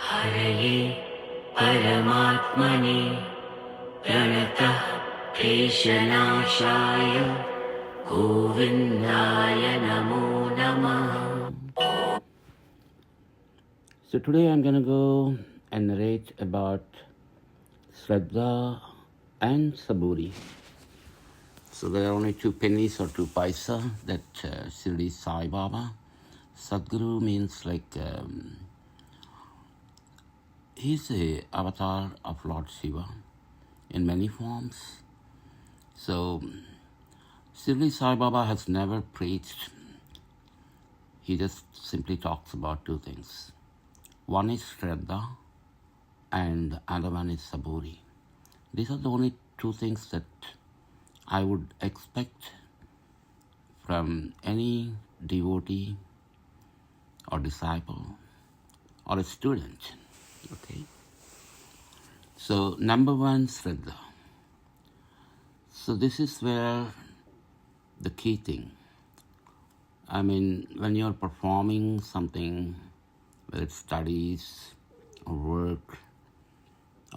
हरये परमात्मने प्रणतः क्लेशनाशाय गोविन्दाय नमो नमः. So today I'm going to go and narrate about Shraddha and Saburi. So there are only 2 pennies or 2 paisa that Shirdi Sai Baba. Sadguru means he's a avatar of Lord Shiva in many forms. So Shirdi Sai Baba has never preached. He just simply talks about 2 things. One is Shraddha and the other one is Saburi. These are the only 2 things that I would expect from any devotee or disciple or a student. Okay. So number 1, Shraddha. So this is where the key thing. I mean, when you're performing something, whether it's studies or work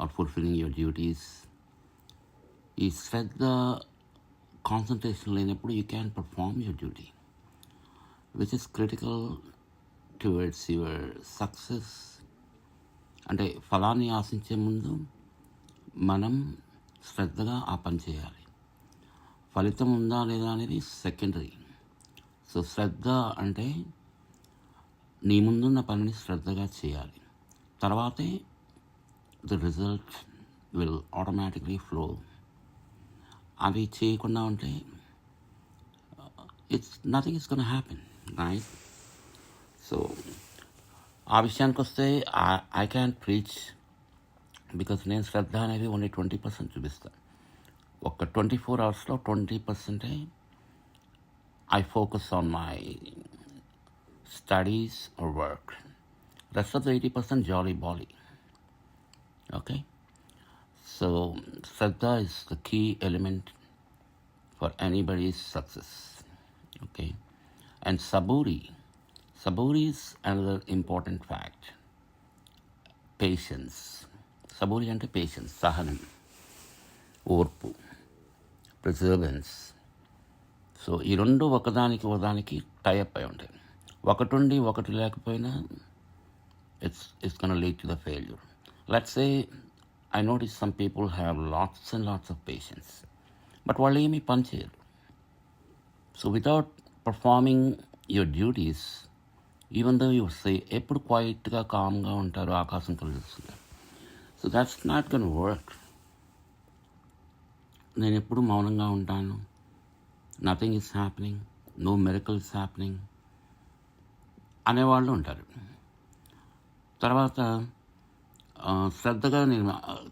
or fulfilling your duties, ఈ శ్రద్ధ concentration లేనప్పుడు you can perform your duty, which is critical towards your success. అంటే ఫలాన్ని ఆశించే ముందు మనం శ్రద్ధగా ఆ పని చేయాలి. ఫలితం ఉందా లేదా అనేది సెకండరీ. సో శ్రద్ధ అంటే నీ ముందున్న పనిని శ్రద్ధగా చేయాలి. తర్వాతే the result will automatically flow. అవి చేయకుండా ఉంటే nothing is gonna happen, right? So ఆ విషయానికి వస్తే ఐ క్యాన్ ప్రీచ్ బికాస్ నేను శ్రద్ధ అనేది ఓన్లీ 20% చూపిస్తాను. ఒక 24 అవర్స్లో 20% I focus on my studies or work. Rest of the 80% jolly bolly. Okay? So, Shraddha is the key element for anybody's success. Okay? And Saburi is another important fact. Patience. Saburi ante patience, sahanam, orpu, perseverance. So ఈ 2 ఒకదానికి tie up అయి ఉంటాయి. ఒకటి ఉండి ఒకటి లేకపోయినా it's gonna lead to the failure. Let's say I notice some people have lots and lots of patience, but వాళ్ళు ఏమీ పని చేయరు. So without performing your duties, even though you say ఎప్పుడు క్వైట్గా కామ్గా ఉంటారు, ఆకాశం కలుస్తుంటారు. So that's not gonna work. నేను ఎప్పుడు మౌనంగా ఉంటాను, nothing is happening, no miracle is happening అనేవాళ్ళు ఉంటారు. తర్వాత శ్రద్ధగా నేను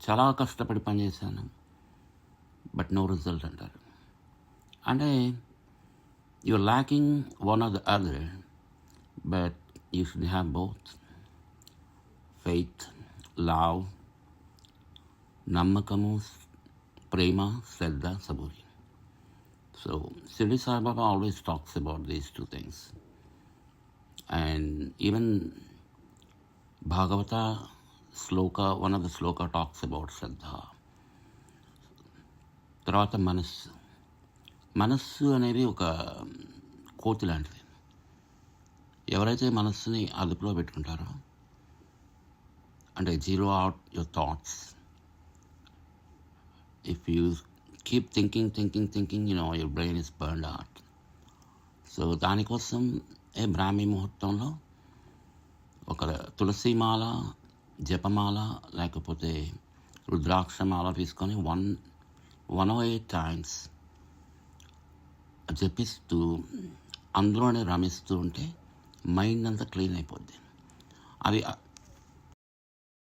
చాలా కష్టపడి పనిచేశాను బట్ నో రిజల్ట్ అంటారు. అంటే you're lacking one or the other, but you should have both. Faith, love, నమ్మకము, ప్రేమ, శ్రద్ధ, సబూరి. So, Shirdi Sai Baba always talks about these 2 things. And even Bhagavata sloka, one of the sloka talks about Shraddha. తర్వాత మనస్సు అనేది ఒక కోతి లాంటిది. ఎవరైతే మనస్సుని అదుపులో పెట్టుకుంటారో, అంటే zero out your thoughts, if you keep thinking, your brain is burned out. So దానికోసం బ్రాహ్మీ ముహూర్తంలో ఒక తులసిమాల, జపమాల లేకపోతే రుద్రాక్షమాల తీసుకొని 108 times జపిస్తూ అందులోనే రమిస్తూ ఉంటే మైండ్ అంతా క్లీన్ అయిపోద్ది. అది